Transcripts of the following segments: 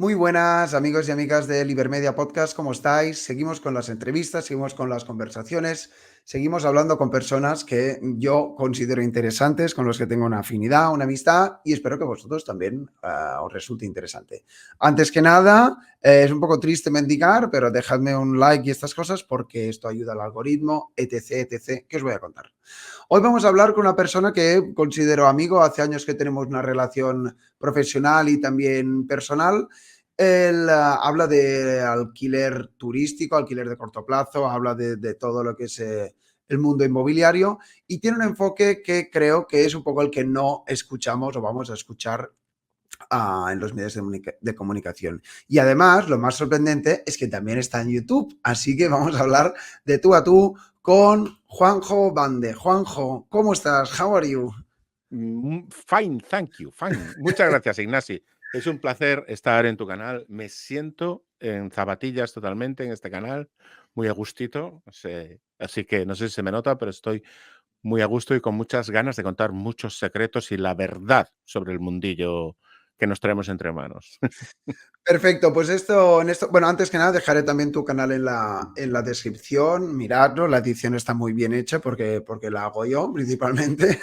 Muy buenas amigos y amigas del Ibermedia Podcast, ¿cómo estáis? Seguimos con las entrevistas, seguimos con las conversaciones, seguimos hablando con personas que yo considero interesantes, con los que tengo una afinidad, una amistad y espero que vosotros también os resulte interesante. Antes que nada, es un poco triste mendigar, pero dejadme un like y estas cosas porque esto ayuda al algoritmo, etc, etc, que os voy a contar. Hoy vamos a hablar con una persona que considero amigo, hace años que tenemos una relación profesional y también personal. Él habla de alquiler turístico, alquiler de corto plazo, habla de todo lo que es el mundo inmobiliario y tiene un enfoque que creo que es un poco el que no escuchamos o vamos a escuchar en los medios de comunicación. Y además, lo más sorprendente es que también está en YouTube. Así que vamos a hablar de tú a tú con Juanjo Bande. Juanjo, ¿cómo estás? How are you? Fine, thank you, fine. Muchas gracias, Ignasi. Es un placer estar en tu canal. Me siento en zapatillas totalmente en este canal, muy a gustito. Así que no sé si se me nota, pero estoy muy a gusto y con muchas ganas de contar muchos secretos y la verdad sobre el mundillo que nos traemos entre manos. Perfecto, pues bueno, antes que nada dejaré también tu canal en la descripción, miradlo, la edición está muy bien hecha porque la hago yo principalmente.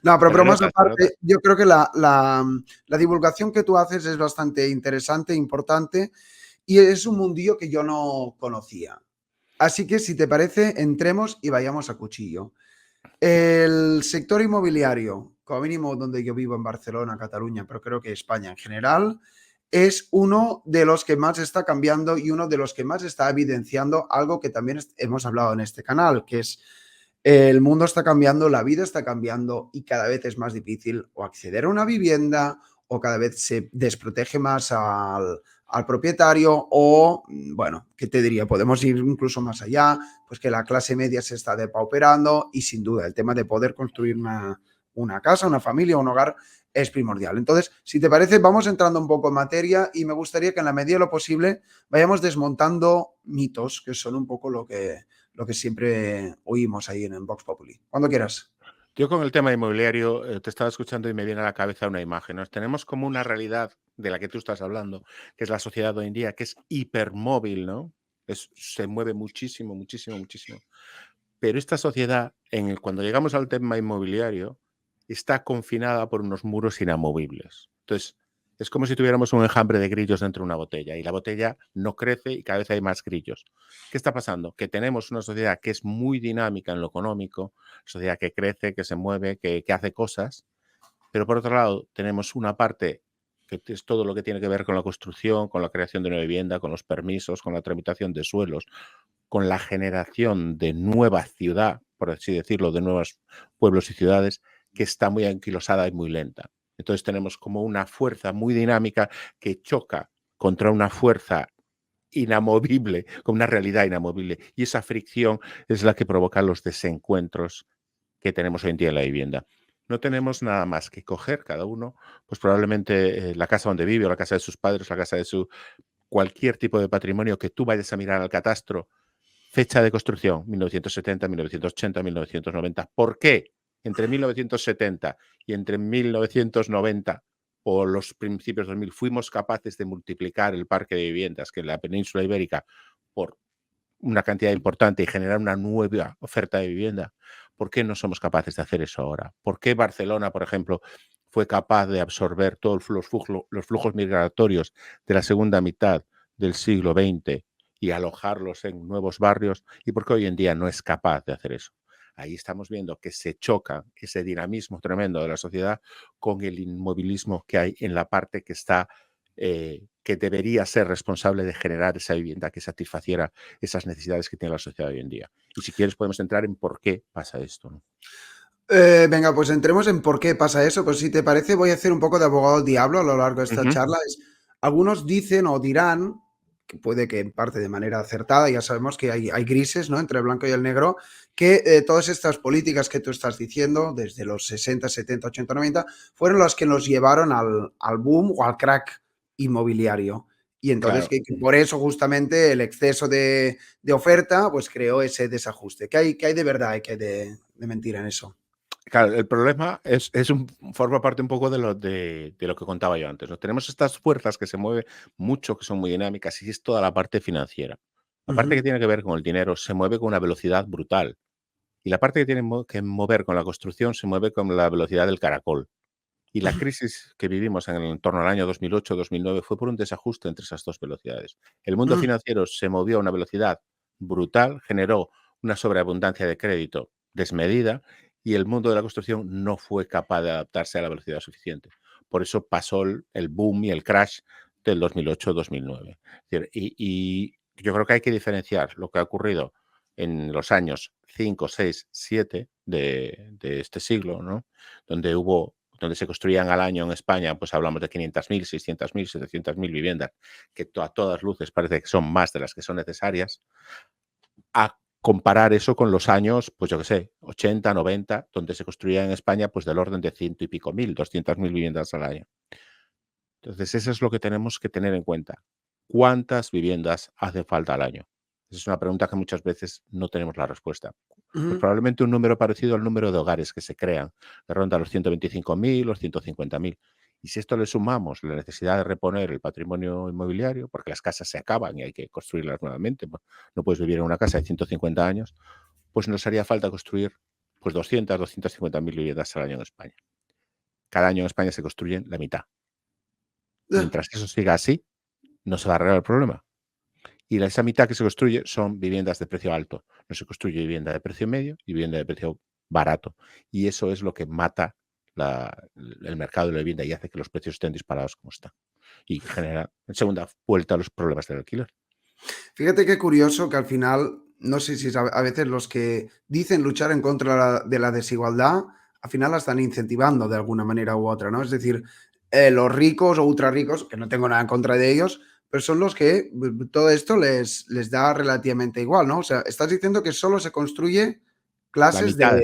No, pero Se me bromas nota, se me nota. aparte, yo creo que la divulgación que tú haces es bastante interesante, importante y es un mundillo que yo no conocía. Así que si te parece, entremos y vayamos a cuchillo. El sector inmobiliario, como mínimo donde yo vivo en Barcelona, Cataluña, pero creo que España en general, es uno de los que más está cambiando y uno de los que más está evidenciando algo que también hemos hablado en este canal, que es el mundo está cambiando, la vida está cambiando y cada vez es más difícil o acceder a una vivienda o cada vez se desprotege más al propietario o, bueno, ¿qué te diría? Podemos ir incluso más allá, pues que la clase media se está depauperando y sin duda el tema de poder construir una casa, una familia, un hogar es primordial. Entonces, si te parece, vamos entrando un poco en materia y me gustaría que en la medida de lo posible vayamos desmontando mitos, que son un poco lo que siempre oímos ahí en Vox Populi. Cuando quieras. Yo con el tema inmobiliario te estaba escuchando y me viene a la cabeza una imagen. Nos tenemos como una realidad de la que tú estás hablando, que es la sociedad hoy en día, que es hipermóvil, ¿no? Se mueve muchísimo, muchísimo, muchísimo. Pero esta sociedad, cuando llegamos al tema inmobiliario, está confinada por unos muros inamovibles. Entonces, es como si tuviéramos un enjambre de grillos dentro de una botella y la botella no crece y cada vez hay más grillos. ¿Qué está pasando? Que tenemos una sociedad que es muy dinámica en lo económico, sociedad que crece, que se mueve, que hace cosas, pero por otro lado tenemos una parte que es todo lo que tiene que ver con la construcción, con la creación de una vivienda, con los permisos, con la tramitación de suelos, con la generación de nueva ciudad, por así decirlo, de nuevos pueblos y ciudades, que está muy anquilosada y muy lenta. Entonces tenemos como una fuerza muy dinámica que choca contra una fuerza inamovible, con una realidad inamovible. Y esa fricción es la que provoca los desencuentros que tenemos hoy en día en la vivienda. No tenemos nada más que coger cada uno, pues probablemente la casa donde vive o la casa de sus padres, la casa de su cualquier tipo de patrimonio que tú vayas a mirar al catastro. Fecha de construcción, 1970, 1980, 1990. ¿Por qué entre 1970 y entre 1990 o los principios de 2000 fuimos capaces de multiplicar el parque de viviendas que en la península ibérica por una cantidad importante y generar una nueva oferta de vivienda? ¿Por qué no somos capaces de hacer eso ahora? ¿Por qué Barcelona, por ejemplo, fue capaz de absorber todos los flujos migratorios de la segunda mitad del siglo XX y alojarlos en nuevos barrios? ¿Y por qué hoy en día no es capaz de hacer eso? Ahí estamos viendo que se choca ese dinamismo tremendo de la sociedad con el inmovilismo que hay en la parte que está que debería ser responsable de generar esa vivienda que satisfaciera esas necesidades que tiene la sociedad hoy en día. Y si quieres podemos entrar en por qué pasa esto, ¿no? Venga, pues entremos en por qué pasa eso. Pues si te parece, voy a hacer un poco de abogado del diablo a lo largo de esta Ujú. charla. Algunos dicen o dirán, que puede que en parte de manera acertada, ya sabemos que hay grises, ¿no? Entre el blanco y el negro, que todas estas políticas que tú estás diciendo, desde los 60, 70, 80, 90, fueron las que nos llevaron al boom o al crack inmobiliario. Y entonces Claro. que por eso justamente el exceso de oferta pues creó ese desajuste. ¿Qué hay de verdad y qué hay de mentira en eso? Claro, el problema forma parte un poco de lo que contaba yo antes, ¿no? Tenemos estas fuerzas que se mueven mucho, que son muy dinámicas, y es toda la parte financiera. La parte que Ujú. tiene que ver con el dinero se mueve con una velocidad brutal. Y la parte que tiene que mover con la construcción se mueve con la velocidad del caracol. Y la crisis que vivimos en torno al año 2008-2009 fue por un desajuste entre esas dos velocidades. El mundo Mm, financiero se movió a una velocidad brutal, generó una sobreabundancia de crédito desmedida y el mundo de la construcción no fue capaz de adaptarse a la velocidad suficiente. Por eso pasó el boom y el crash del 2008-2009. Y yo creo que hay que diferenciar lo que ha ocurrido en los años 5, 6, 7 de este siglo, ¿no? Donde se construían al año en España, pues hablamos de 500.000, 600.000, 700.000 viviendas, que a todas luces parece que son más de las que son necesarias, a comparar eso con los años, pues yo qué sé, 80, 90, donde se construía en España pues del orden de ciento y pico mil, 200.000 viviendas al año. Entonces, eso es lo que tenemos que tener en cuenta. ¿Cuántas viviendas hace falta al año? Esa es una pregunta que muchas veces no tenemos la respuesta. Pues ujú. probablemente un número parecido al número de hogares que se crean, que ronda los 125.000, los 150.000. Y si esto le sumamos la necesidad de reponer el patrimonio inmobiliario, porque las casas se acaban y hay que construirlas nuevamente, no puedes vivir en una casa de 150 años, pues nos haría falta construir pues 250.000 viviendas al año en España. Cada año en España se construyen la mitad. Mientras eso siga así, no se va a arreglar el problema. Y esa mitad que se construye son viviendas de precio alto. No se construye vivienda de precio medio y vivienda de precio barato. Y eso es lo que mata el mercado de la vivienda y hace que los precios estén disparados como están. Y genera, en segunda vuelta, los problemas del alquiler. Fíjate qué curioso que al final, no sé si a veces los que dicen luchar en contra de la desigualdad, al final la están incentivando de alguna manera u otra, ¿no? Es decir, los ricos o ultra ricos, que no tengo nada en contra de ellos, pero son los que todo esto les da relativamente igual, ¿no? O sea, estás diciendo que solo se construye La clases de... mitad,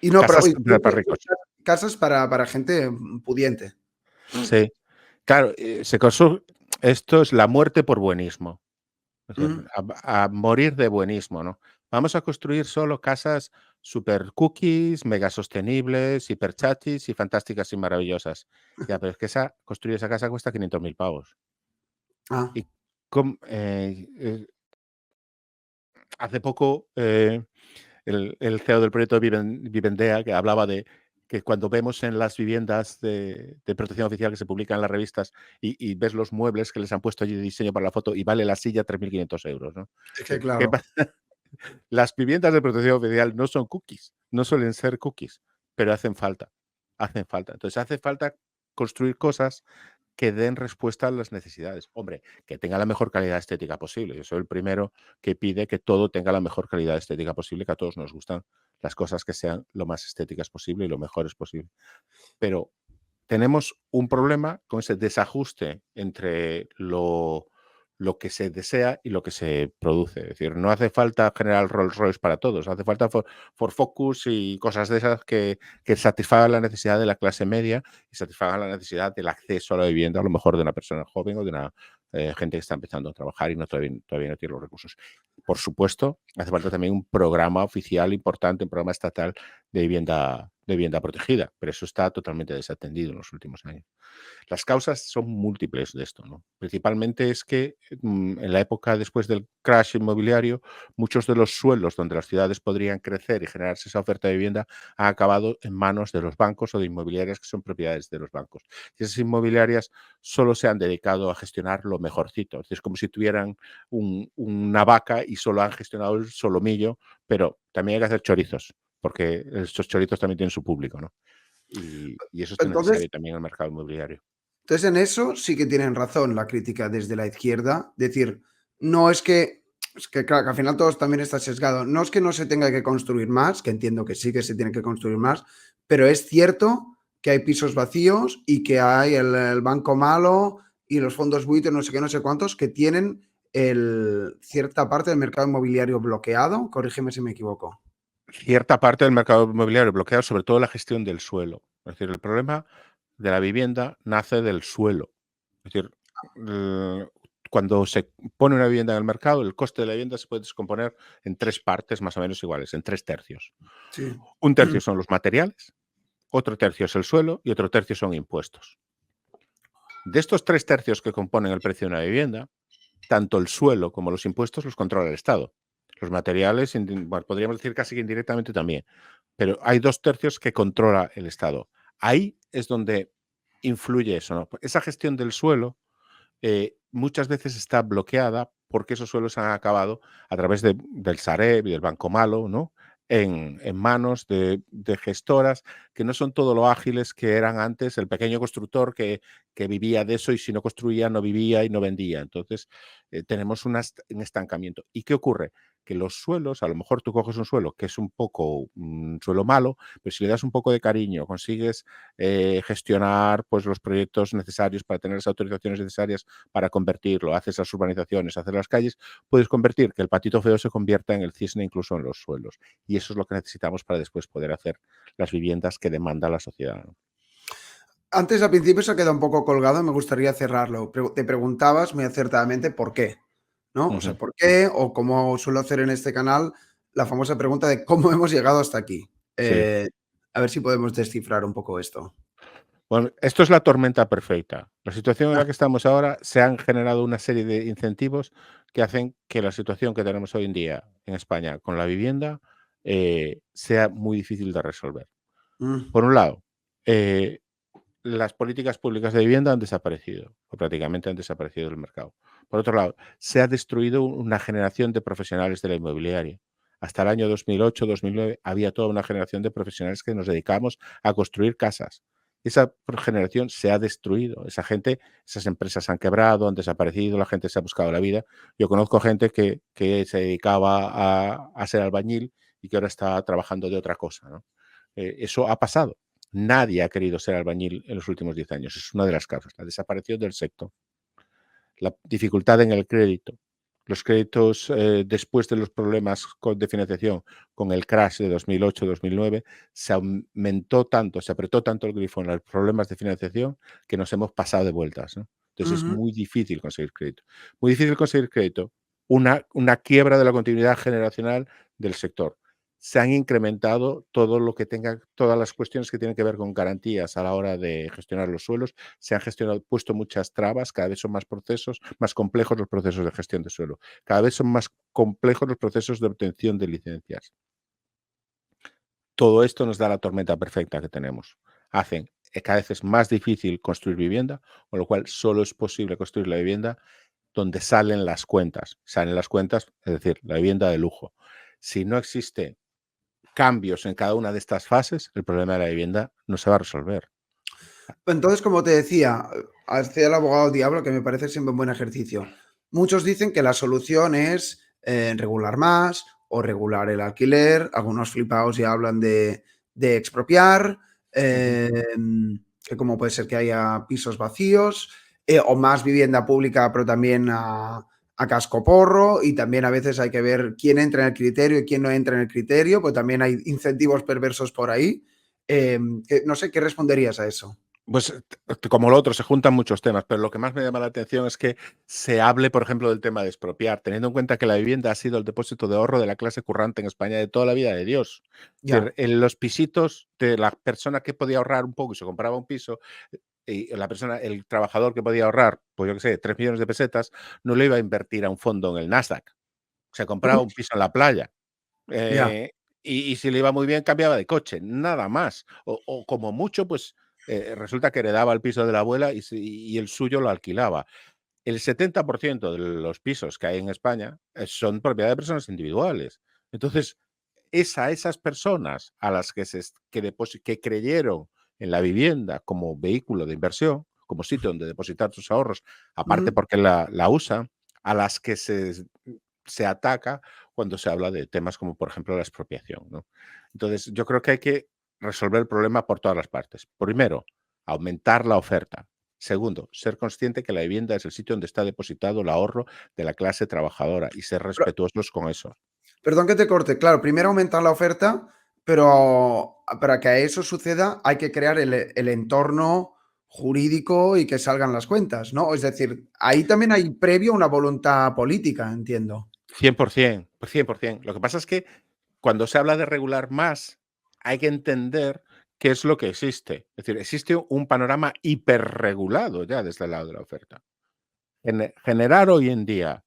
Y no, pero casas para ricos. casas para gente pudiente. Sí. Claro, esto es la muerte por buenismo. Es decir, Mm. a morir de buenismo, ¿no? Vamos a construir solo casas super cookies, mega sostenibles, hiper chachis y fantásticas y maravillosas. Ya, pero es que construir esa casa cuesta 500.000 pavos. Ah, Y hace poco el CEO del proyecto Vivendea, que hablaba de que cuando vemos en las viviendas de protección oficial que se publican en las revistas y ves los muebles que les han puesto allí de diseño para la foto y vale la silla 3.500 euros, ¿no? es que ¿Qué claro. pasa? Las viviendas de protección oficial no son cookies, no suelen ser cookies, pero hacen falta, hacen falta. Entonces hace falta construir cosas que den respuesta a las necesidades. Hombre, que tenga la mejor calidad estética posible. Yo soy el primero que pide que todo tenga la mejor calidad estética posible, que a todos nos gustan las cosas que sean lo más estéticas posible y lo mejores posible. Pero tenemos un problema con ese desajuste entre lo que se desea y lo que se produce. Es decir, no hace falta generar Rolls Royce para todos, hace falta for Focus y cosas de esas que satisfagan la necesidad de la clase media y satisfagan la necesidad del acceso a la vivienda, a lo mejor de una persona joven o de una gente que está empezando a trabajar y todavía no tiene los recursos. Por supuesto, hace falta también un programa oficial importante, un programa estatal de vivienda protegida, pero eso está totalmente desatendido en los últimos años. Las causas son múltiples de esto, ¿no? Principalmente es que en la época después del crash inmobiliario, muchos de los suelos donde las ciudades podrían crecer y generarse esa oferta de vivienda han acabado en manos de los bancos o de inmobiliarias que son propiedades de los bancos. Y esas inmobiliarias solo se han dedicado a gestionar lo mejorcito. Es como si tuvieran una vaca y solo han gestionado el solomillo, pero también hay que hacer chorizos, porque estos chorizos también tienen su público, ¿no? Y eso es Entonces, necesario también en el mercado inmobiliario. Entonces, en eso sí que tienen razón la crítica desde la izquierda. Decir, no es que claro, que al final todo también está sesgado. No es que no se tenga que construir más, que entiendo que sí que se tiene que construir más, pero es cierto que hay pisos vacíos y que hay el banco malo y los fondos buitres, no sé qué, no sé cuántos, que tienen cierta parte del mercado inmobiliario bloqueado. Corrígeme si me equivoco. Cierta parte del mercado inmobiliario bloqueado, sobre todo la gestión del suelo. Es decir, el problema de la vivienda nace del suelo. Es decir, cuando se pone una vivienda en el mercado, el coste de la vivienda se puede descomponer en 3 partes más o menos iguales, en 3 tercios. Sí. Un tercio son los materiales, otro tercio es el suelo y otro tercio son impuestos. De estos 3 tercios que componen el precio de una vivienda, tanto el suelo como los impuestos los controla el Estado. Los materiales, bueno, podríamos decir casi que indirectamente también, pero hay 2 tercios que controla el Estado. Ahí es donde influye eso, ¿no? Esa gestión del suelo muchas veces está bloqueada porque esos suelos han acabado a través del Sareb y del Banco Malo, ¿no? En manos de gestoras que no son todo lo ágiles que eran antes, el pequeño constructor que vivía de eso y si no construía no vivía y no vendía. Entonces tenemos un estancamiento. ¿Y qué ocurre? Que los suelos, a lo mejor tú coges un suelo que es un poco un suelo malo, pero si le das un poco de cariño, consigues gestionar pues, los proyectos necesarios para tener las autorizaciones necesarias para convertirlo, haces las urbanizaciones, haces las calles, puedes convertir que el patito feo se convierta en el cisne incluso en los suelos. Y eso es lo que necesitamos para después poder hacer las viviendas que demanda la sociedad, ¿no? Antes, al principio, se ha quedado un poco colgado, me gustaría cerrarlo. Te preguntabas muy acertadamente por qué, ¿no? O sea, Ujú. ¿por qué? O como suelo hacer en este canal, la famosa pregunta de cómo hemos llegado hasta aquí. Sí. A ver si podemos descifrar un poco esto. Bueno, esto es la tormenta perfecta. La situación en Ah, la que estamos ahora, se han generado una serie de incentivos que hacen que la situación que tenemos hoy en día en España con la vivienda sea muy difícil de resolver. mm, Por un lado, eh, las políticas públicas de vivienda han desaparecido, o prácticamente han desaparecido del mercado. Por otro lado, se ha destruido una generación de profesionales de la inmobiliaria. Hasta el año 2008-2009 había toda una generación de profesionales que nos dedicamos a construir casas. Esa generación se ha destruido. Esa gente, esas empresas han quebrado, han desaparecido, la gente se ha buscado la vida. Yo conozco gente que se dedicaba a ser albañil y que ahora está trabajando de otra cosa, ¿no? Eso ha pasado. Nadie ha querido ser albañil en los últimos 10 años. Es una de las causas. La desaparición del sector. La dificultad en el crédito. Los créditos, después de los problemas de financiación con el crash de 2008-2009, se aumentó tanto, se apretó tanto el grifo en los problemas de financiación que nos hemos pasado de vueltas, ¿no? Entonces es ujú. muy difícil conseguir crédito. Muy difícil conseguir crédito. Una quiebra de la continuidad generacional del sector. Se han incrementado todo lo que tenga, todas las cuestiones que tienen que ver con garantías a la hora de gestionar los suelos. Se han gestionado, puesto muchas trabas, cada vez son más procesos, más complejos los procesos de gestión de suelo. Cada vez son más complejos los procesos de obtención de licencias. Todo esto nos da la tormenta perfecta que tenemos. Hacen cada vez es más difícil construir vivienda, con lo cual solo es posible construir la vivienda donde salen las cuentas. Salen las cuentas, es decir, la vivienda de lujo. Si no existe cambios en cada una de estas fases, el problema de la vivienda no se va a resolver. Entonces, como te decía, hacía el abogado diablo, que me parece siempre un buen ejercicio. Muchos dicen que la solución es regular más o regular el alquiler. Algunos flipados ya hablan de expropiar, Ujú. eh, que como puede ser que haya pisos vacíos o más vivienda pública, pero también a cascoporro. Y también a veces hay que ver quién entra en el criterio y quién no entra en el criterio, pues también hay incentivos perversos por ahí. No sé, ¿qué responderías a eso? Pues como lo otro, se juntan muchos temas, pero lo que más me llama la atención es que se hable, por ejemplo, del tema de expropiar, teniendo en cuenta que la vivienda ha sido el depósito de ahorro de la clase currante en España de toda la vida de Dios. Es Ya. decir, en los pisitos de la persona que podía ahorrar un poco y se compraba un piso, y la persona, el trabajador que podía ahorrar, pues yo qué sé, 3 millones de pesetas, no le iba a invertir a un fondo en el Nasdaq. Se compraba un piso en la playa. Ya. Eh, y si le iba muy bien, cambiaba de coche, nada más. O como mucho, pues resulta que heredaba el piso de la abuela y el suyo lo alquilaba. El 70% de los pisos que hay en España son propiedad de personas individuales. Entonces, esas personas a las que creyeron en la vivienda como vehículo de inversión, como sitio donde depositar sus ahorros, aparte Ujú. porque la usan, a las que se ataca cuando se habla de temas como, por ejemplo, la expropiación, ¿no? Entonces, yo creo que hay que resolver el problema por todas las partes. Primero, aumentar la oferta. Segundo, ser consciente que la vivienda es el sitio donde está depositado el ahorro de la clase trabajadora y ser Pero, respetuosos con eso. perdón que te corte. Claro, primero aumentar la oferta, pero para que eso suceda hay que crear el entorno jurídico y que salgan las cuentas, ¿no? Es decir, ahí también hay previo una voluntad política, entiendo. 100%, 100%. Lo que pasa es que cuando se habla de regular más, hay que entender qué es lo que existe. Es decir, existe un panorama hiperregulado ya desde el lado de la oferta. En generar hoy en día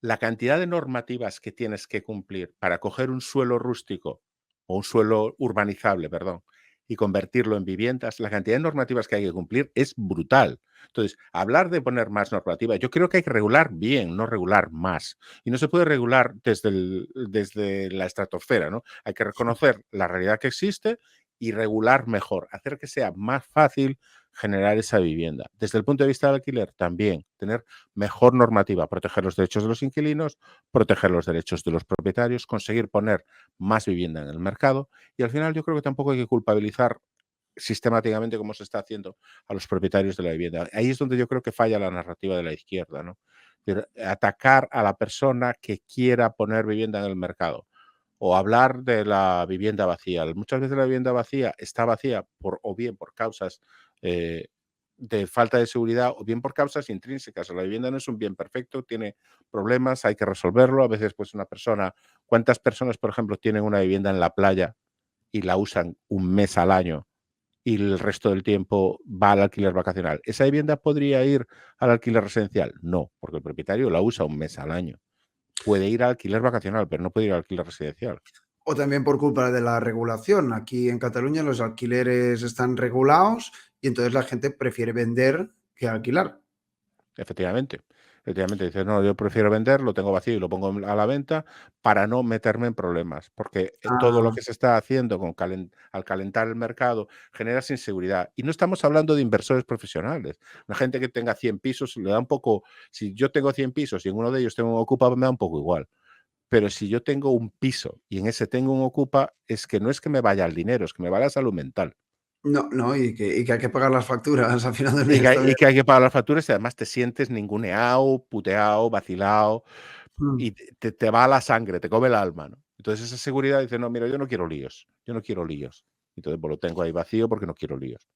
la cantidad de normativas que tienes que cumplir para coger un suelo rústico o un suelo urbanizable, perdón, y convertirlo en viviendas, la cantidad de normativas que hay que cumplir es brutal. Entonces, hablar de poner más normativa, yo creo que hay que regular bien, no regular más. Y no se puede regular desde la estratosfera, ¿no? Hay que reconocer la realidad que existe y regular mejor, hacer que sea más fácil generar esa vivienda. Desde el punto de vista del alquiler, también tener mejor normativa, proteger los derechos de los inquilinos, proteger los derechos de los propietarios, conseguir poner más vivienda en el mercado y al final yo creo que tampoco hay que culpabilizar sistemáticamente como se está haciendo a los propietarios de la vivienda. Ahí es donde yo creo que falla la narrativa de la izquierda, ¿no? Atacar a la persona que quiera poner vivienda en el mercado o hablar de la vivienda vacía. Muchas veces la vivienda vacía está vacía o bien por causas eh, de falta de seguridad o bien por causas intrínsecas. La vivienda no es un bien perfecto, tiene problemas, hay que resolverlo. A veces, pues una persona, ¿cuántas personas, por ejemplo, tienen una vivienda en la playa y la usan un mes al año y el resto del tiempo va al alquiler vacacional? ¿Esa vivienda podría ir al alquiler residencial? No, porque el propietario la usa un mes al año. Puede ir al alquiler vacacional, pero no puede ir al alquiler residencial. O también por culpa de la regulación. Aquí en Cataluña los alquileres están regulados y entonces la gente prefiere vender que alquilar. Efectivamente. Efectivamente, dices, no, yo prefiero vender, lo tengo vacío y lo pongo a la venta para no meterme en problemas, porque todo lo Ah, que se está haciendo al calentar el mercado genera inseguridad. Y no estamos hablando de inversores profesionales. La gente que tenga 100 pisos le da un poco, si yo tengo 100 pisos y en uno de ellos tengo un ocupa, me da un poco igual. Pero si yo tengo un piso y en ese tengo un ocupa, es que no es que me vaya el dinero, es que me va la salud mental. no, no, y que hay que pagar las facturas al final del Y mes que, también. y que hay que pagar las facturas y además te sientes ninguneado, puteado, vacilado Mm. y te va la sangre, te come el alma, ¿no? Entonces esa seguridad dice, no, mira, yo no quiero líos, yo no quiero líos. Entonces, pues lo tengo ahí vacío porque no quiero líos.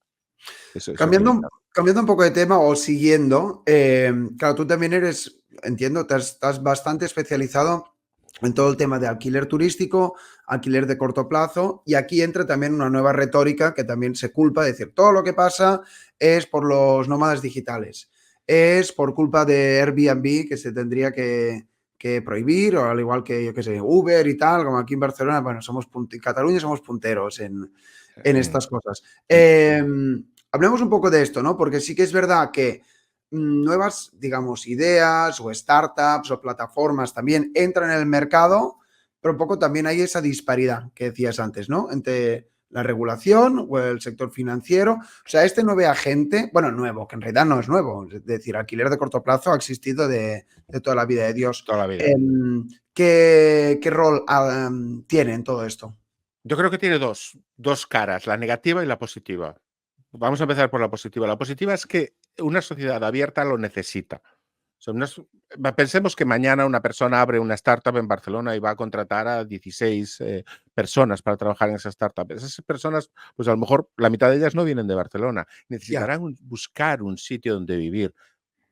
Eso es Cambiando, limitado. cambiando un poco de tema o siguiendo, claro, tú también eres, entiendo, estás bastante especializado en todo el tema de alquiler turístico, alquiler de corto plazo, y aquí entra también una nueva retórica que también se culpa de decir, todo lo que pasa es por los nómadas digitales, es por culpa de Airbnb que se tendría que prohibir, o al igual que, yo qué sé, Uber y tal, como aquí en Barcelona, bueno, en Cataluña somos punteros en En- estas cosas. en- Hablemos un poco de esto, ¿no? Porque sí que es verdad que nuevas, digamos, ideas o startups o plataformas también entran en el mercado, pero un poco también hay esa disparidad que decías antes, ¿no? Entre la regulación o el sector financiero. O sea, este nuevo agente, bueno, nuevo, que en realidad no es nuevo, es decir, alquiler de corto plazo ha existido de toda la vida de Dios. toda la vida. ¿Qué rol tiene en todo esto? Yo creo que tiene dos caras, la negativa y la positiva. Vamos a empezar por la positiva. La positiva es que una sociedad abierta lo necesita. Son pensemos que mañana una persona abre una startup en Barcelona y va a contratar a 16 personas para trabajar en esa startup. Esas personas, pues a lo mejor la mitad de ellas no vienen de Barcelona. Ya. Necesitarán buscar un sitio donde vivir,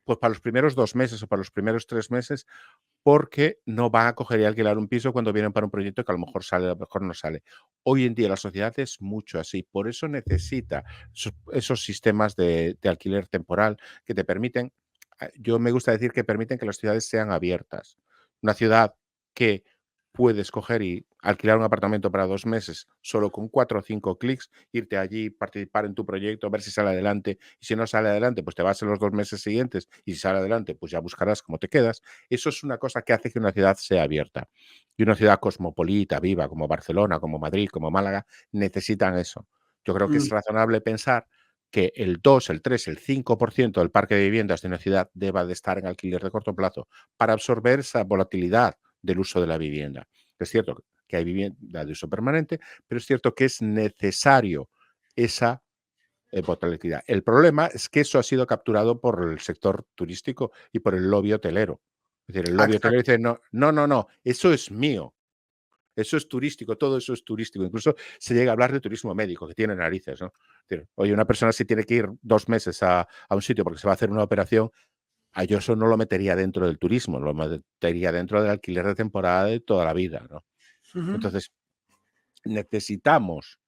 pues para los primeros 2 meses o para los primeros 3 meses, porque no van a coger y alquilar un piso cuando vienen para un proyecto que a lo mejor sale, a lo mejor no sale. Hoy en día la sociedad es mucho así, por eso necesita esos sistemas de alquiler temporal que te permiten, yo me gusta decir que permiten que las ciudades sean abiertas. Una ciudad que puedes coger y alquilar un apartamento para 2 meses solo con 4 o 5 clics, irte allí, participar en tu proyecto, ver si sale adelante. Y si no sale adelante, pues te vas en los 2 meses siguientes. Y si sale adelante, pues ya buscarás cómo te quedas. Eso es una cosa que hace que una ciudad sea abierta. Y una ciudad cosmopolita, viva, como Barcelona, como Madrid, como Málaga, necesitan eso. Yo creo que es Mm. razonable pensar que el 2, el 3, el 5% del parque de viviendas de una ciudad deba de estar en alquiler de corto plazo para absorber esa volatilidad del uso de la vivienda. Es cierto que hay vivienda de uso permanente, pero es cierto que es necesario esa volatilidad. El problema es que eso ha sido capturado por el sector turístico y por el lobby hotelero. Es decir, el Ah, lobby hotelero exacto. dice, no, no, no, no, eso es mío. Eso es turístico, todo eso es turístico. Incluso se llega a hablar de turismo médico, que tiene narices, ¿no? Es decir, oye, una persona si tiene que ir 2 meses a un sitio porque se va a hacer una operación, yo eso no lo metería dentro del turismo, lo metería dentro del alquiler de temporada de toda la vida, ¿no? Ujú. Entonces, necesitamos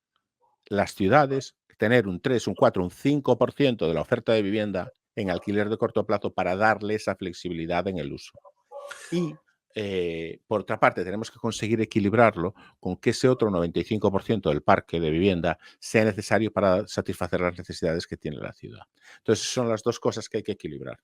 las ciudades tener un 3, un 4, un 5% de la oferta de vivienda en alquiler de corto plazo para darle esa flexibilidad en el uso. Y, por otra parte, tenemos que conseguir equilibrarlo con que ese otro 95% del parque de vivienda sea necesario para satisfacer las necesidades que tiene la ciudad. Entonces, son las dos cosas que hay que equilibrar.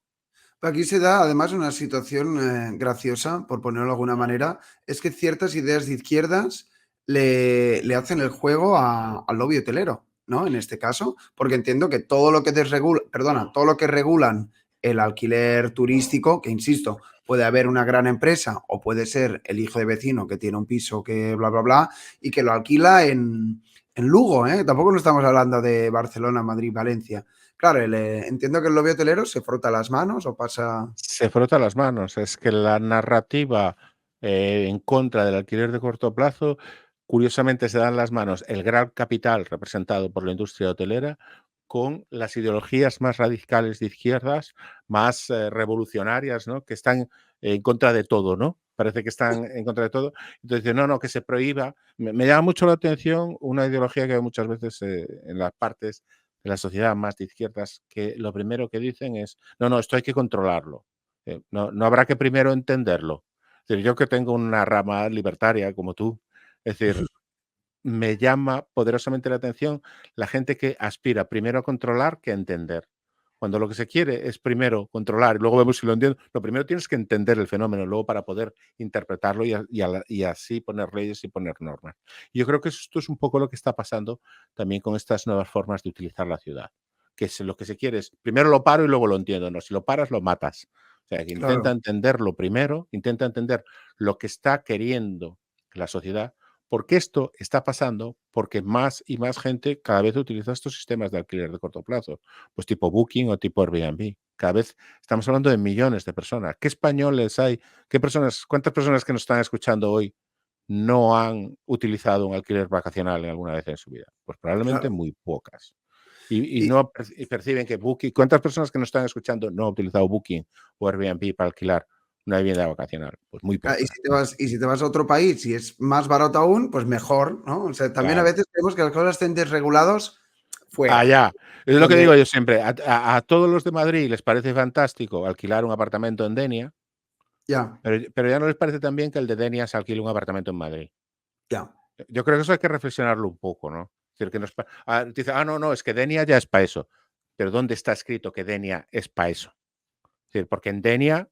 Aquí se da además una situación graciosa, por ponerlo de alguna manera, es que ciertas ideas de izquierdas le hacen el juego al lobby hotelero, ¿no? En este caso, porque entiendo que todo lo que desregula, perdona, todo lo que regulan el alquiler turístico, que insisto, puede haber una gran empresa o puede ser el hijo de vecino que tiene un piso que bla, bla, bla, y que lo alquila en Lugo, ¿eh? Tampoco no estamos hablando de Barcelona, Madrid, Valencia. Claro, entiendo que el lobby hotelero se frota las manos o pasa. Se frota las manos. Es que la narrativa en contra del alquiler de corto plazo, curiosamente se dan las manos el gran capital representado por la industria hotelera con las ideologías más radicales de izquierdas, más revolucionarias, ¿no? Que están en contra de todo, ¿no? Parece que están en contra de todo. Entonces, no, que se prohíba. Me llama mucho la atención una ideología que hay muchas veces en las partes de la sociedad más de izquierdas, que lo primero que dicen es, no, esto hay que controlarlo. No habrá que primero entenderlo. Es decir, yo que tengo una rama libertaria como tú, es decir, me llama poderosamente la atención la gente que aspira primero a controlar que a entender. Cuando lo que se quiere es primero controlar y luego vemos si lo entiendo, lo primero tienes que entender el fenómeno luego para poder interpretarlo y así poner leyes y poner normas. Y yo creo que esto es un poco lo que está pasando también con estas nuevas formas de utilizar la ciudad. Lo que se quiere es primero lo paro y luego lo entiendo. No, si lo paras, lo matas. O sea, que intenta Claro, entenderlo primero, intenta entender lo que está queriendo la sociedad, porque esto está pasando porque más y más gente cada vez utiliza estos sistemas de alquiler de corto plazo, pues tipo Booking o tipo Airbnb. Cada vez estamos hablando de millones de personas. ¿Qué españoles hay? ¿Cuántas personas que nos están escuchando hoy no han utilizado un alquiler vacacional en alguna vez en su vida? Pues probablemente claro. muy pocas. Y Y, no y perciben que Booking, ¿cuántas personas que nos están escuchando no han utilizado Booking o Airbnb para alquilar una vivienda vacacional? Pues muy y pocas. si te vas a otro país y es más barato aún, pues mejor, ¿no? O sea, también a Claro. veces creemos que las cosas estén desregulados fuera, Allá. Es lo que donde digo yo siempre. A todos los de Madrid les parece fantástico alquilar un apartamento en Denia, ya, pero ya no les parece tan bien que el de Denia se alquile un apartamento en Madrid. ya, Yo creo que eso hay que reflexionarlo un poco, ¿no? Es decir, que dice, no, es que Denia ya es para eso. Pero ¿dónde está escrito que Denia es para eso? Es decir, porque en Denia,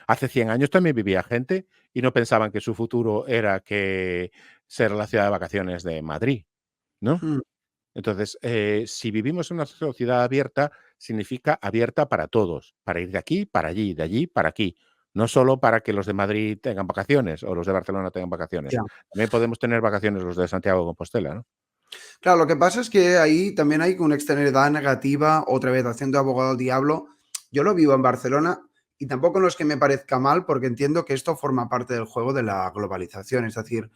hace 100 años también vivía gente y no pensaban que su futuro era que ser la ciudad de vacaciones de Madrid, ¿no? mm, Entonces, si vivimos en una sociedad abierta, significa abierta para todos, para ir de aquí para allí, de allí para aquí. No solo para que los de Madrid tengan vacaciones o los de Barcelona tengan vacaciones. ya. También podemos tener vacaciones los de Santiago de Compostela, ¿no? Claro, lo que pasa es que ahí también hay una externalidad negativa, otra vez haciendo abogado al diablo. Yo lo vivo en Barcelona y tampoco no es que me parezca mal porque entiendo que esto forma parte del juego de la globalización. Es decir,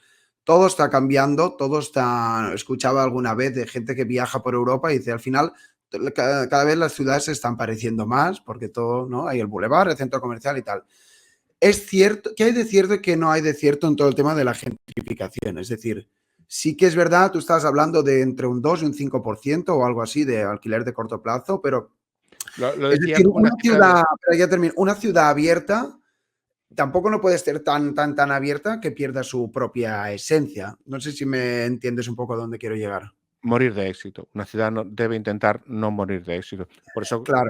todo está cambiando, todo está. Escuchaba alguna vez de gente que viaja por Europa y dice al final cada vez las ciudades se están pareciendo más porque todo, ¿no? Hay el bulevar, el centro comercial y tal. Es cierto, ¿qué hay de cierto y qué no hay de cierto en todo el tema de la gentrificación? Es decir, sí que es verdad, tú estabas hablando de entre un 2 y un 5% o algo así de alquiler de corto plazo, pero Lo es decía decir, como una una cifra de... ciudad, pero ya termino, una ciudad abierta tampoco no puede ser tan abierta que pierda su propia esencia. No sé si me entiendes un poco a dónde quiero llegar. Morir de éxito. Una ciudad debe intentar no morir de éxito. Por eso Claro.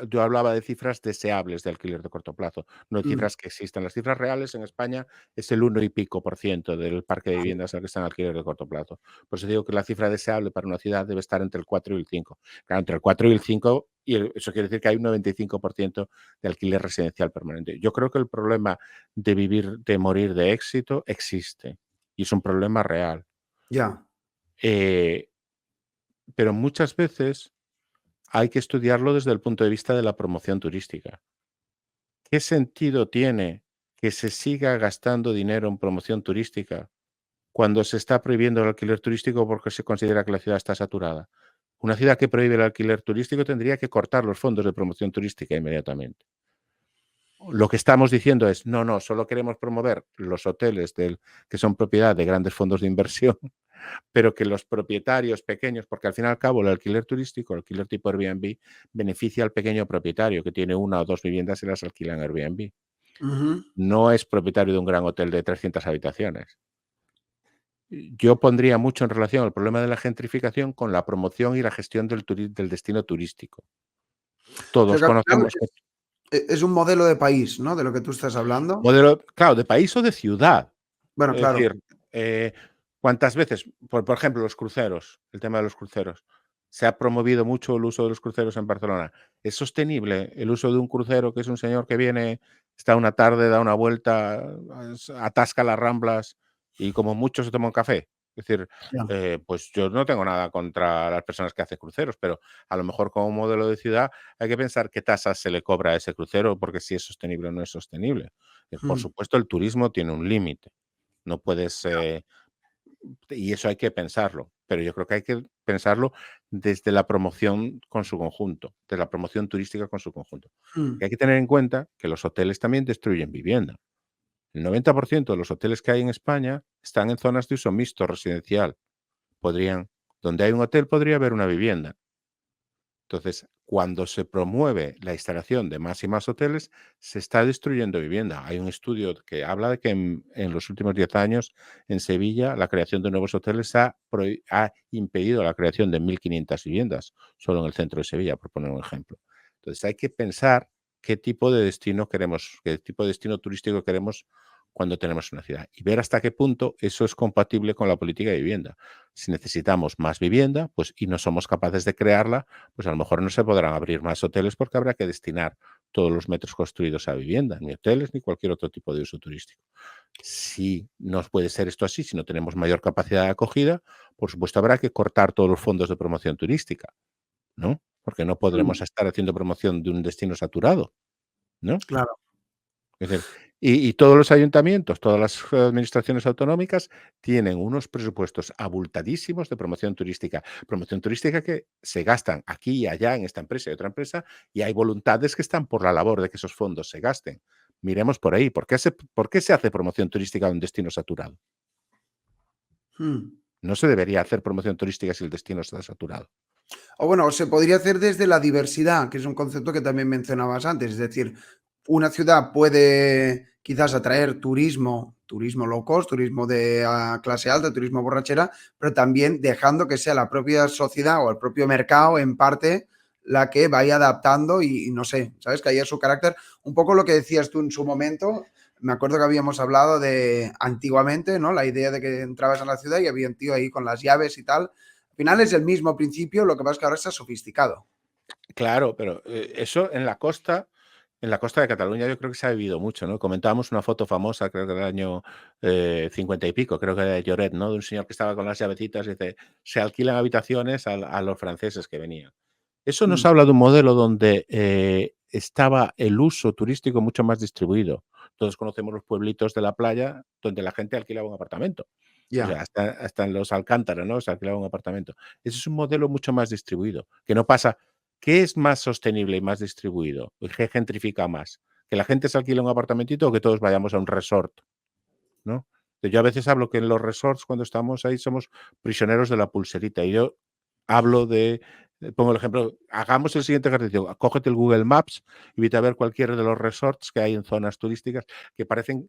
yo hablaba de cifras deseables de alquiler de corto plazo, no de Mm, cifras que existan. Las cifras reales en España es el 1 y pico % del parque de viviendas al que está en alquiler de corto plazo. Por eso digo que la cifra deseable para una ciudad debe estar entre el 4 y el 5. Claro, entre el 4 y el 5, eso quiere decir que hay un 95% de alquiler residencial permanente. Yo creo que el problema de morir de éxito existe y es un problema real. ya, Eh, pero muchas veces hay que estudiarlo desde el punto de vista de la promoción turística. ¿Qué sentido tiene que se siga gastando dinero en promoción turística cuando se está prohibiendo el alquiler turístico porque se considera que la ciudad está saturada? Una ciudad que prohíbe el alquiler turístico tendría que cortar los fondos de promoción turística inmediatamente. Lo que estamos diciendo es, no, no, solo queremos promover los hoteles que son propiedad de grandes fondos de inversión, pero que los propietarios pequeños, porque al fin y al cabo el alquiler turístico, el alquiler tipo Airbnb, beneficia al pequeño propietario que tiene una o dos viviendas y las alquila en Airbnb. Ujú. No es propietario de un gran hotel de 300 habitaciones. Yo pondría mucho en relación el problema de la gentrificación con la promoción y la gestión del destino turístico. O sea Todos que al final conocemos que es un modelo de país, ¿no? De lo que tú estás hablando. modelo, claro, de país o de ciudad. Bueno, Es claro. decir, ¿cuántas veces? Por ejemplo, los cruceros, el tema de los cruceros. Se ha promovido mucho el uso de los cruceros en Barcelona. ¿Es sostenible el uso de un crucero que es un señor que viene, está una tarde, da una vuelta, atasca las Ramblas y como mucho se toma un café? Es decir, Ya. pues yo no tengo nada contra las personas que hacen cruceros, pero a lo mejor como modelo de ciudad hay que pensar qué tasas se le cobra a ese crucero, porque si es sostenible o no es sostenible. Por Mm, supuesto, el turismo tiene un límite. No puedes, y eso hay que pensarlo, pero yo creo que hay que pensarlo desde la promoción con su conjunto, de la promoción turística con su conjunto. mm. Que hay que tener en cuenta que los hoteles también destruyen vivienda. El 90% de los hoteles que hay en España están en zonas de uso mixto residencial. Podrían, donde hay un hotel podría haber una vivienda. Entonces, cuando se promueve la instalación de más y más hoteles, se está destruyendo vivienda. Hay un estudio que habla de que en los últimos 10 años en Sevilla la creación de nuevos hoteles ha impedido la creación de 1.500 viviendas, solo en el centro de Sevilla, por poner un ejemplo. Entonces, hay que pensar qué tipo de destino queremos, qué tipo de destino turístico queremos cuando tenemos una ciudad y ver hasta qué punto eso es compatible con la política de vivienda. Si necesitamos más vivienda, pues y no somos capaces de crearla, pues a lo mejor no se podrán abrir más hoteles porque habrá que destinar todos los metros construidos a vivienda, ni hoteles ni cualquier otro tipo de uso turístico. Si no puede ser esto así, si no tenemos mayor capacidad de acogida, por supuesto habrá que cortar todos los fondos de promoción turística, ¿no? Porque no podremos Mm, estar haciendo promoción de un destino saturado, ¿no? claro. Es decir, y todos los ayuntamientos, todas las administraciones autonómicas tienen unos presupuestos abultadísimos de promoción turística que se gastan aquí y allá en esta empresa y otra empresa, y hay voluntades que están por la labor de que esos fondos se gasten. Miremos por ahí, por qué se hace promoción turística de un destino saturado? Mm. No se debería hacer promoción turística si el destino está saturado. O bueno, se podría hacer desde la diversidad, que es un concepto que también mencionabas antes. Es decir, una ciudad puede quizás atraer turismo, turismo low cost, turismo de clase alta, turismo borrachera, pero también dejando que sea la propia sociedad o el propio mercado en parte la que vaya adaptando y no sé, ¿sabes? Que haya su carácter. Un poco lo que decías tú en su momento, me acuerdo que habíamos hablado de antiguamente, ¿no? La idea de que entrabas a la ciudad y había un tío ahí con las llaves y tal. Al final es el mismo principio, lo que pasa es que ahora está sofisticado. Claro, pero eso en la costa de Cataluña yo creo que se ha vivido mucho, ¿no? Comentábamos una foto famosa, creo que del año 50 y pico, creo que de Lloret, ¿no? De un señor que estaba con las llavecitas y dice, se alquilan habitaciones a los franceses que venían. Eso nos Mm, habla de un modelo donde estaba el uso turístico mucho más distribuido. Todos conocemos los pueblitos de la playa donde la gente alquilaba un apartamento. O sea, ya. hasta en los Alcántara, ¿no? Se alquilaba un apartamento. Ese es un modelo mucho más distribuido, que no pasa. ¿Qué es más sostenible y más distribuido? ¿Qué gentrifica más? ¿Que la gente se alquile un apartamentito o que todos vayamos a un resort? ¿No? Yo a veces hablo que en los resorts, cuando estamos ahí, somos prisioneros de la pulserita. Y yo hablo pongo el ejemplo, hagamos el siguiente ejercicio, cógete el Google Maps y vete a ver cualquiera de los resorts que hay en zonas turísticas que parecen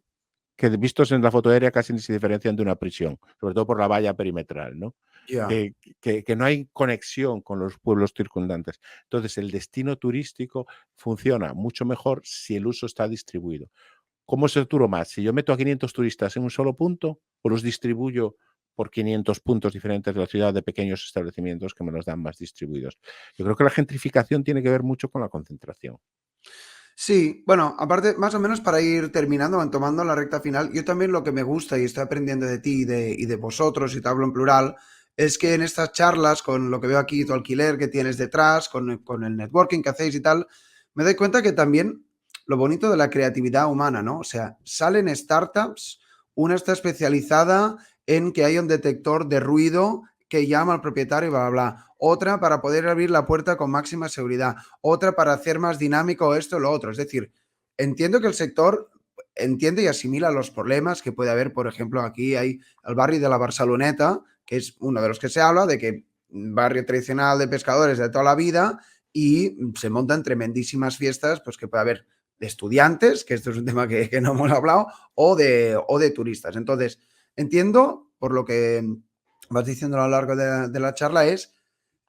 que vistos en la foto aérea casi ni se diferencian de una prisión, sobre todo por la valla perimetral, ¿no? Ya. Que no hay conexión con los pueblos circundantes. Entonces, el destino turístico funciona mucho mejor si el uso está distribuido. ¿Cómo saturo más? Si yo meto a 500 turistas en un solo punto o los distribuyo por 500 puntos diferentes de la ciudad de pequeños establecimientos que me los dan más distribuidos. Yo creo que la gentrificación tiene que ver mucho con la concentración. Sí, bueno, aparte, más o menos para ir terminando, tomando la recta final, yo también lo que me gusta y estoy aprendiendo de ti y de vosotros, y te hablo en plural, es que en estas charlas, con lo que veo aquí, tu alquiler que tienes detrás, con el networking que hacéis y tal, me doy cuenta que también lo bonito de la creatividad humana, ¿no? O sea, salen startups, una está especializada en que haya un detector de ruido que llama al propietario y bla, bla, bla. Otra para poder abrir la puerta con máxima seguridad. Otra para hacer más dinámico esto o lo otro. Es decir, entiendo que el sector entiende y asimila los problemas que puede haber. Por ejemplo, aquí hay el barrio de la Barceloneta, que es uno de los que se habla, de que barrio tradicional de pescadores de toda la vida, y se montan tremendísimas fiestas, pues que puede haber de estudiantes, que esto es un tema que no hemos hablado, o de turistas. Entonces, entiendo, por lo que vas diciendo a lo largo de la charla, es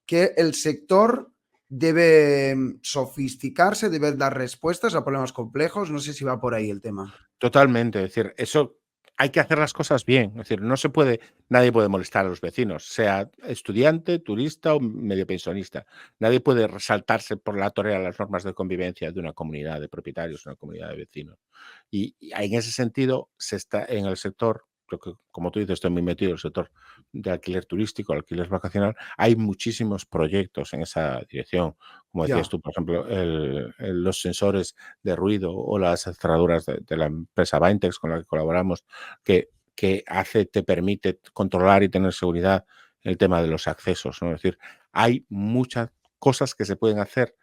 que el sector debe sofisticarse, debe dar respuestas a problemas complejos. No sé si va por ahí el tema. Totalmente, es decir, eso hay que hacer las cosas bien, es decir, no se puede, nadie puede molestar a los vecinos, sea estudiante, turista o medio pensionista. Nadie puede resaltarse por la torera las normas de convivencia de una comunidad de propietarios, una comunidad de vecinos. Y en ese sentido, se está en el sector, creo que, como tú dices, estoy muy metido en el sector de alquiler turístico, alquiler vacacional, hay muchísimos proyectos en esa dirección. Como decías Ya, tú, por ejemplo, los sensores de ruido o las cerraduras de la empresa Baintex con la que colaboramos, te permite controlar y tener seguridad en el tema de los accesos, ¿no? Es decir, hay muchas cosas que se pueden hacer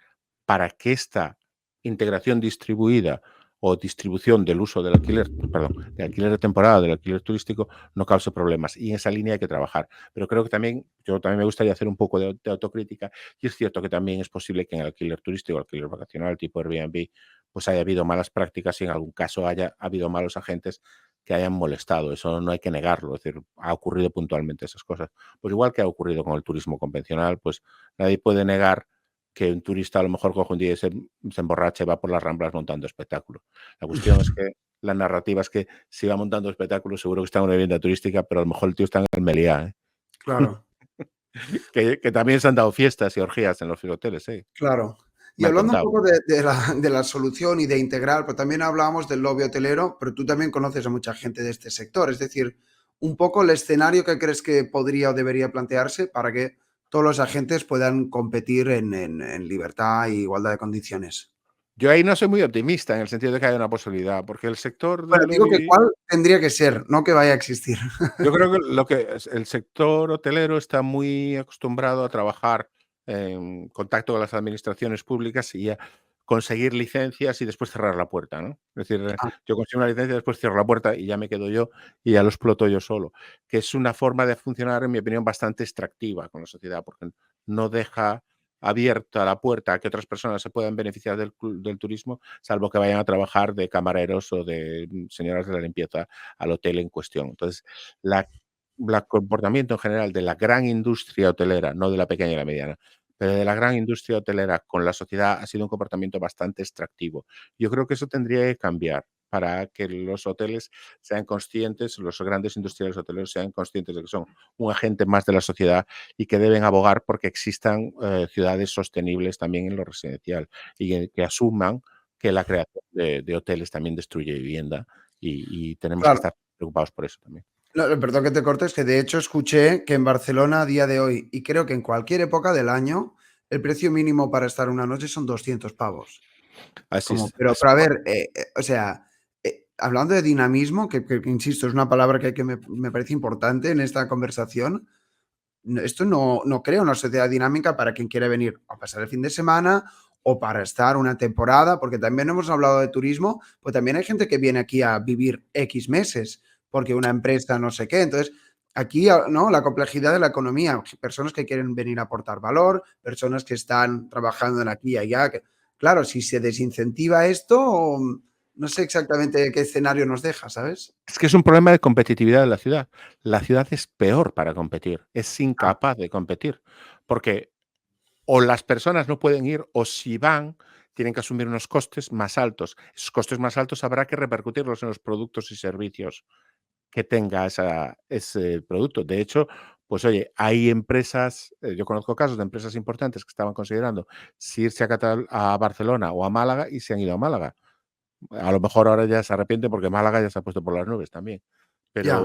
para que esta integración distribuida o distribución del uso del alquiler, perdón, del alquiler de temporada, del alquiler turístico, no cause problemas. Y en esa línea hay que trabajar. Pero creo que también, yo también me gustaría hacer un poco de autocrítica, y es cierto que también es posible que en el alquiler turístico, alquiler vacacional tipo Airbnb, pues haya habido malas prácticas y en algún caso haya habido malos agentes que hayan molestado. Eso no hay que negarlo. Es decir, ha ocurrido puntualmente esas cosas. Pues igual que ha ocurrido con el turismo convencional, pues nadie puede negar que un turista a lo mejor coge un día y se emborracha y va por las Ramblas montando espectáculos. La cuestión es que la narrativa es que si va montando espectáculos seguro que está en una vivienda turística, pero a lo mejor el tío está en el Meliá, ¿eh? claro. Que también se han dado fiestas y orgías en los hoteles, ¿eh? Claro. Y Me han hablando un contado. poco de la solución y de integrar, pero también hablábamos del lobby hotelero, pero tú también conoces a mucha gente de este sector. Es decir, un poco el escenario que crees que podría o debería plantearse para que todos los agentes puedan competir en libertad e igualdad de condiciones. Yo ahí no soy muy optimista en el sentido de que haya una posibilidad, porque el sector Bueno, del digo que lobby, cuál tendría que ser, no que vaya a existir. yo creo que lo que el sector hotelero está muy acostumbrado a trabajar en contacto con las administraciones públicas y a conseguir licencias y después cerrar la puerta, ¿no? Es decir, Ah, yo consigo una licencia, después cierro la puerta y ya me quedo yo y ya lo exploto yo solo, que es una forma de funcionar, en mi opinión, bastante extractiva con la sociedad, porque no deja abierta la puerta a que otras personas se puedan beneficiar del turismo, salvo que vayan a trabajar de camareros o de señoras de la limpieza al hotel en cuestión. Entonces, la, comportamiento en general de la gran industria hotelera, no de la pequeña y la mediana, pero de la gran industria hotelera con la sociedad ha sido un comportamiento bastante extractivo. Yo creo que eso tendría que cambiar para que los hoteles sean conscientes, los grandes industriales hoteleros sean conscientes de que son un agente más de la sociedad y que deben abogar porque existan ciudades sostenibles también en lo residencial y que asuman que la creación de hoteles también destruye vivienda y tenemos que claro. estar preocupados por eso también. No, perdón que te cortes, que de hecho escuché que en Barcelona a día de hoy, y creo que en cualquier época del año, el precio mínimo para estar una noche son 200 pavos. Así Como, es. Así pero a ver, o sea, hablando de dinamismo, que insisto, es una palabra que me parece importante en esta conversación, esto no crea una sociedad dinámica para quien quiere venir a pasar el fin de semana o para estar una temporada, porque también hemos hablado de turismo, pues también hay gente que viene aquí a vivir X meses, porque una empresa no sé qué. Entonces, aquí, ¿no? La complejidad de la economía, personas que quieren venir a aportar valor, personas que están trabajando en aquí y allá. Claro, si se desincentiva esto, no sé exactamente qué escenario nos deja, ¿sabes? Es que es un problema de competitividad de la ciudad. La ciudad es peor para competir, es Ah, incapaz de competir, porque o las personas no pueden ir o si van, tienen que asumir unos costes más altos. Esos costes más altos habrá que repercutirlos en los productos y servicios que tenga ese producto. De hecho, pues oye, hay empresas, yo conozco casos de empresas importantes que estaban considerando si irse a Barcelona o a Málaga y se han ido a Málaga. A lo mejor ahora ya se arrepiente porque Málaga ya se ha puesto por las nubes también. ya.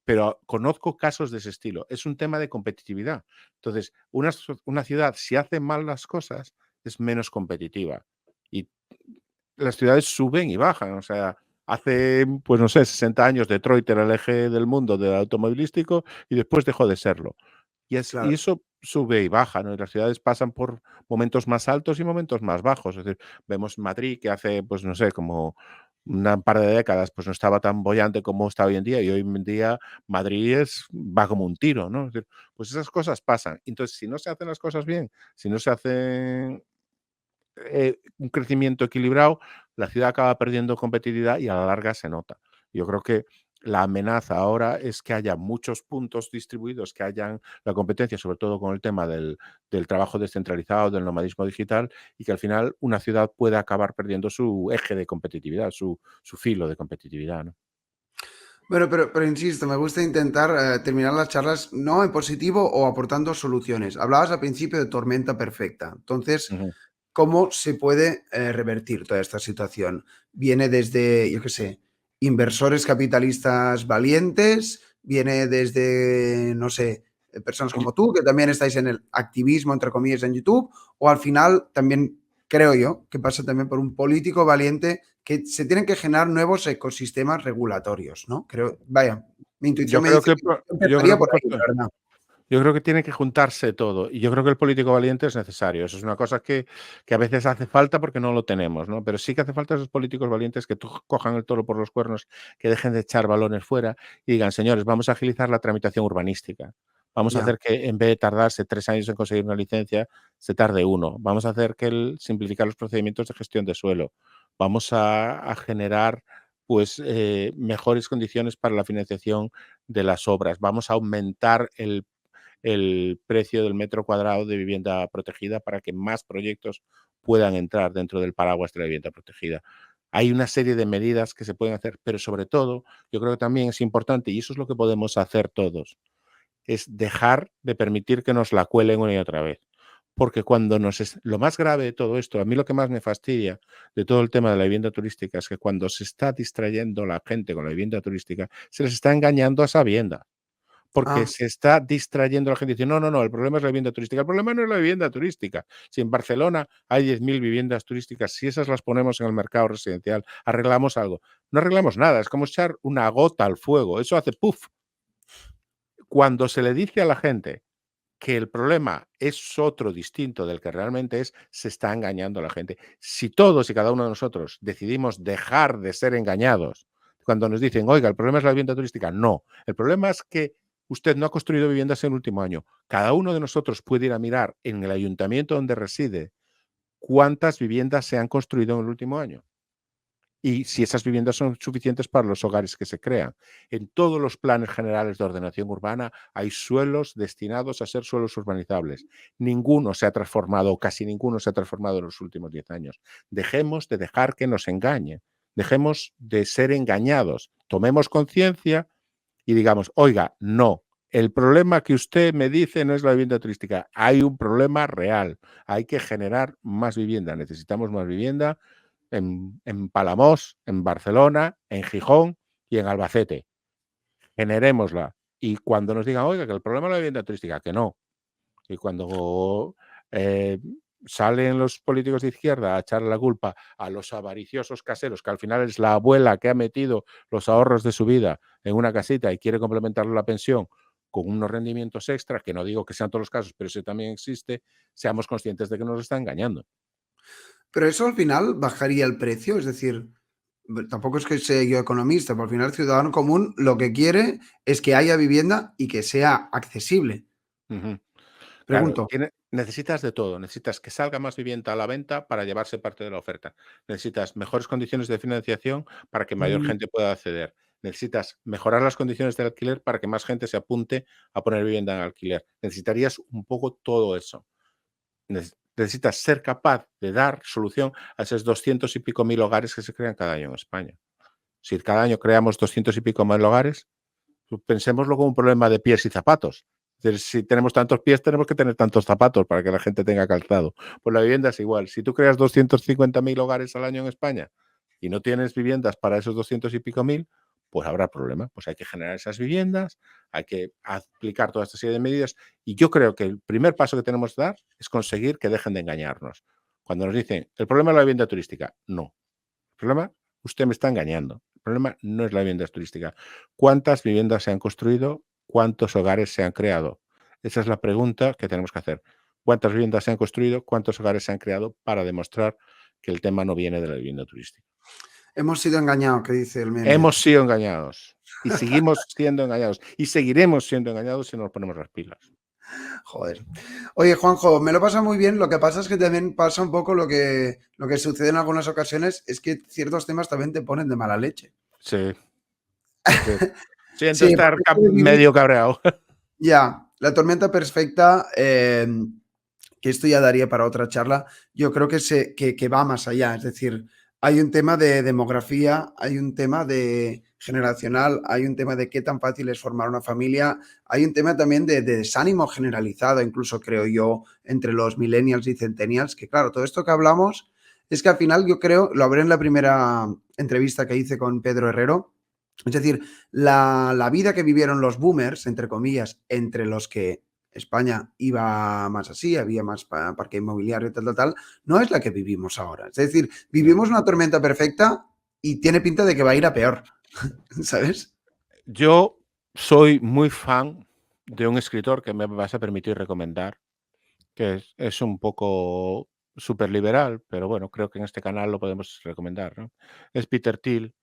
Pero conozco casos de ese estilo. Es un tema de competitividad. Entonces, una ciudad, si hace mal las cosas, es menos competitiva. Y las ciudades suben y bajan. O sea, hace, pues no sé, 60 años Detroit era el eje del mundo del automovilístico y después dejó de serlo. Y Claro. eso sube y baja, ¿no? Y las ciudades pasan por momentos más altos y momentos más bajos. Es decir, vemos Madrid, que hace, pues no sé, como un par de décadas, pues no estaba tan bollante como está hoy en día, y hoy en día Madrid va como un tiro, ¿no? Es decir, pues esas cosas pasan. Entonces, si no se hacen las cosas bien, si no se hace un crecimiento equilibrado, la ciudad acaba perdiendo competitividad y a la larga se nota. Yo creo que la amenaza ahora es que haya muchos puntos distribuidos, que hayan la competencia, sobre todo con el tema del trabajo descentralizado, del nomadismo digital, y que al final una ciudad pueda acabar perdiendo su eje de competitividad, su filo de competitividad, ¿no? Bueno, pero insisto, me gusta intentar terminar las charlas no en positivo o aportando soluciones. Hablabas al principio de tormenta perfecta. Entonces, Ujú. ¿cómo se puede revertir toda esta situación? Viene desde, yo qué sé, inversores capitalistas valientes, viene desde, no sé, personas como tú, que también estáis en el activismo, entre comillas, en YouTube, o al final también creo yo que pasa también por un político valiente que se tienen que generar nuevos ecosistemas regulatorios, ¿no? Creo, vaya, mi Yo intuición me creo dice que, que yo creo empezaría que por ahí, la verdad. Yo creo que tiene que juntarse todo y yo creo que el político valiente es necesario. Eso es una cosa que a veces hace falta porque no lo tenemos, ¿no? Pero sí que hace falta esos políticos valientes que cojan el toro por los cuernos, que dejen de echar balones fuera y digan, señores, vamos a agilizar la tramitación urbanística. Vamos a Ya. hacer que en vez de tardarse 3 años en conseguir una licencia, se tarde uno. Vamos a hacer que simplificar los procedimientos de gestión de suelo. Vamos a generar pues mejores condiciones para la financiación de las obras. Vamos a aumentar el precio del metro cuadrado de vivienda protegida para que más proyectos puedan entrar dentro del paraguas de la vivienda protegida. Hay una serie de medidas que se pueden hacer, pero sobre todo, yo creo que también es importante, y eso es lo que podemos hacer todos, es dejar de permitir que nos la cuelen una y otra vez. Porque cuando lo más grave de todo esto, a mí lo que más me fastidia de todo el tema de la vivienda turística es que cuando se está distrayendo la gente con la vivienda turística, se les está engañando a sabienda porque Ah, se está distrayendo la gente. Dice, no, no, no, el problema es la vivienda turística. El problema no es la vivienda turística. Si en Barcelona hay 10.000 viviendas turísticas, si esas las ponemos en el mercado residencial, arreglamos algo. No arreglamos nada, es como echar una gota al fuego. Eso hace puff. Cuando se le dice a la gente que el problema es otro distinto del que realmente es, se está engañando a la gente. Si todos y cada uno de nosotros decidimos dejar de ser engañados cuando nos dicen, oiga, el problema es la vivienda turística, no. El problema es que usted no ha construido viviendas en el último año. Cada uno de nosotros puede ir a mirar en el ayuntamiento donde reside cuántas viviendas se han construido en el último año y si esas viviendas son suficientes para los hogares que se crean. En todos los planes generales de ordenación urbana hay suelos destinados a ser suelos urbanizables. Ninguno se ha transformado, o casi ninguno se ha transformado en los últimos 10 años. Dejemos de dejar que nos engañen. Dejemos de ser engañados. Tomemos conciencia y digamos, oiga, no. El problema que usted me dice no es la vivienda turística. Hay un problema real. Hay que generar más vivienda. Necesitamos más vivienda en Palamós, en Barcelona, en Gijón y en Albacete. Generémosla. Y cuando nos digan, oiga, que el problema es la vivienda turística, que no. Y cuando eh, salen los políticos de izquierda a echarle la culpa a los avariciosos caseros, que al final es la abuela que ha metido los ahorros de su vida en una casita y quiere complementar la pensión con unos rendimientos extra, que no digo que sean todos los casos, pero ese también existe, seamos conscientes de que nos está engañando. pero eso al final bajaría el precio, es decir, tampoco es que sea yo economista, pero al final el ciudadano común lo que quiere es que haya vivienda y que sea accesible. Ujú. Claro, Pregunto. necesitas de todo. Necesitas que salga más vivienda a la venta para llevarse parte de la oferta. Necesitas mejores condiciones de financiación para que mayor Mm, gente pueda acceder. Necesitas mejorar las condiciones del alquiler para que más gente se apunte a poner vivienda en alquiler. Necesitarías un poco todo eso. Necesitas ser capaz de dar solución a esos 200 y pico mil hogares que se crean cada año en España. Si cada año creamos 200 y pico mil hogares, pensémoslo como un problema de pies y zapatos. Es decir, si tenemos tantos pies, tenemos que tener tantos zapatos para que la gente tenga calzado. Pues la vivienda es igual. Si tú creas 250.000 hogares al año en España y no tienes viviendas para esos 200 y pico mil, pues habrá problema. Pues hay que generar esas viviendas, hay que aplicar toda esta serie de medidas. Y yo creo que el primer paso que tenemos que dar es conseguir que dejen de engañarnos. Cuando nos dicen, el problema es la vivienda turística, no. El problema, usted me está engañando. El problema no es la vivienda turística. ¿Cuántas viviendas se han construido? ¿Cuántos hogares se han creado? Esa es la pregunta que tenemos que hacer. ¿Cuántas viviendas se han construido? ¿Cuántos hogares se han creado para demostrar que el tema no viene de la vivienda turística? Hemos sido engañados, que dice el meme. Hemos sido engañados y seguimos siendo engañados y seguiremos siendo engañados si no nos ponemos las pilas. Joder. Oye, Juanjo, me lo pasa muy bien. Lo que pasa es que también pasa un poco lo que sucede en algunas ocasiones, es que ciertos temas también te ponen de mala leche. Sí. Siento Sí, estar porque medio cabreado. ya, la tormenta perfecta, que esto ya daría para otra charla, yo creo que va más allá. Es decir, hay un tema de demografía, hay un tema de generacional, hay un tema de qué tan fácil es formar una familia, hay un tema también de desánimo generalizado, incluso creo yo, entre los millennials y centennials, que claro, todo esto que hablamos es que al final yo creo, lo hablé en la primera entrevista que hice con Pedro Herrero, es decir, la vida que vivieron los boomers, entre comillas, entre los que España iba más así, había más parque inmobiliario, tal, no es la que vivimos ahora. Es decir, vivimos una tormenta perfecta y tiene pinta de que va a ir a peor, ¿sabes? Yo soy muy fan de un escritor que me vas a permitir recomendar, que es un poco súper liberal, pero bueno, creo que en este canal lo podemos recomendar, ¿no? Es Peter Thiel,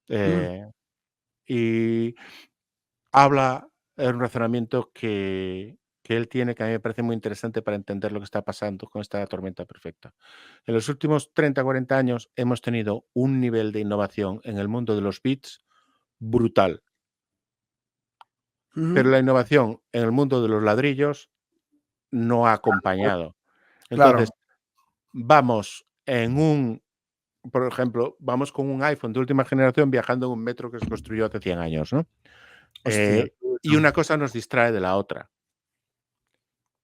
Mm, y habla en un razonamiento que él tiene, que a mí me parece muy interesante para entender lo que está pasando con esta tormenta perfecta. En los últimos 30, 40 años hemos tenido un nivel de innovación en el mundo de los bits brutal, pero ujú, la innovación en el mundo de los ladrillos no ha acompañado. claro, Entonces, vamos por ejemplo, vamos con un iPhone de última generación viajando en un metro que se construyó hace 100 años, ¿no? hostia. Y una cosa nos distrae de la otra.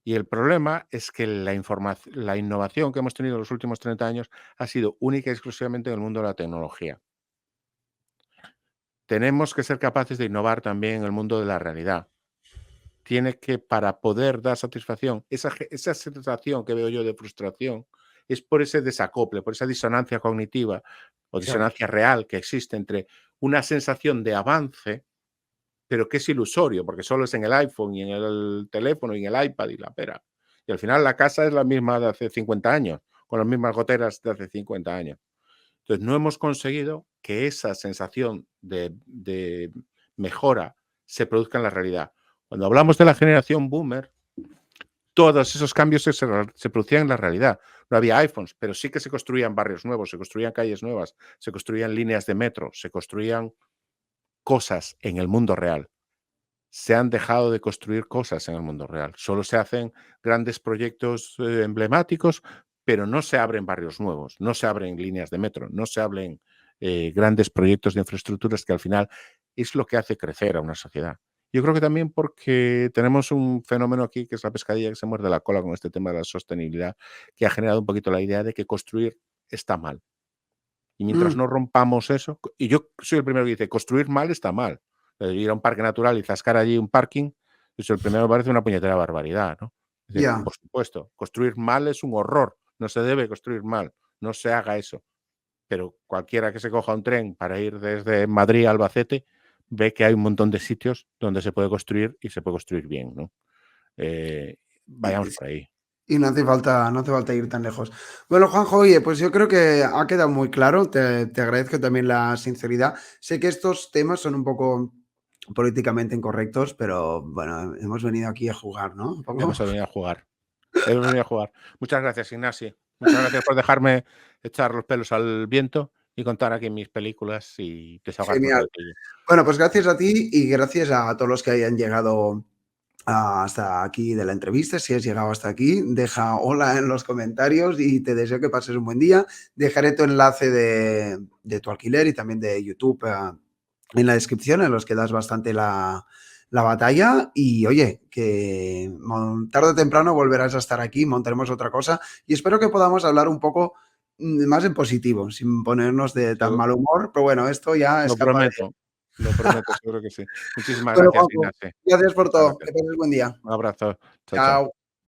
Y el problema es que la innovación que hemos tenido en los últimos 30 años ha sido única y exclusivamente en el mundo de la tecnología. Tenemos que ser capaces de innovar también en el mundo de la realidad. Tiene que, para poder dar satisfacción, esa sensación que veo yo de frustración, es por ese desacople, por esa disonancia cognitiva o Ya, disonancia real que existe entre una sensación de avance, pero que es ilusorio, porque solo es en el iPhone y en el teléfono y en el iPad y la pera. Y al final la casa es la misma de hace 50 años, con las mismas goteras de hace 50 años. Entonces, no hemos conseguido que esa sensación de mejora se produzca en la realidad. Cuando hablamos de la generación boomer, todos esos cambios se producían en la realidad. No había iPhones, pero sí que se construían barrios nuevos, se construían calles nuevas, se construían líneas de metro, se construían cosas en el mundo real. Se han dejado de construir cosas en el mundo real. Solo se hacen grandes proyectos emblemáticos, pero no se abren barrios nuevos, no se abren líneas de metro, no se abren grandes proyectos de infraestructuras que al final es lo que hace crecer a una sociedad. Yo creo que también porque tenemos un fenómeno aquí que es la pescadilla que se muerde la cola con este tema de la sostenibilidad, que ha generado un poquito la idea de que construir está mal. Y mientras mm, no rompamos eso, y yo soy el primero que dice, construir mal está mal. Ir a un parque natural y zascar allí un parking, eso el primero me parece una puñetera barbaridad, ¿no? Es decir, ya. por supuesto, construir mal es un horror, no se debe construir mal, no se haga eso. Pero cualquiera que se coja un tren para ir desde Madrid a Albacete ve que hay un montón de sitios donde se puede construir y se puede construir bien, ¿no? Y, Vayamos por ahí. y no hace falta ir tan lejos. Bueno, Juanjo, oye, pues yo creo que ha quedado muy claro. Te agradezco también la sinceridad. Sé que estos temas son un poco políticamente incorrectos, pero bueno, hemos venido aquí a jugar, ¿no? Un poco. Hemos venido a jugar. Hemos venido a jugar. Muchas gracias, Ignacio. Muchas gracias por dejarme echar los pelos al viento y contar aquí mis películas y desahogarte un Genial. ratillo. Bueno, pues gracias a ti y gracias a todos los que hayan llegado hasta aquí de la entrevista. Si has llegado hasta aquí, deja hola en los comentarios y te deseo que pases un buen día. Dejaré tu enlace de tu alquiler y también de YouTube en la descripción, en los que das bastante la batalla. Y oye, que tarde o temprano volverás a estar aquí, montaremos otra cosa y espero que podamos hablar un poco más en positivo, sin ponernos de tan Yo mal humor. Pero bueno, esto ya escapa de... lo prometo, seguro que sí. Muchísimas Bueno, gracias, Juanjo, Ignacio. gracias por Muchas todo. gracias. Que pases buen día. Un abrazo. Chao, chao. Chao.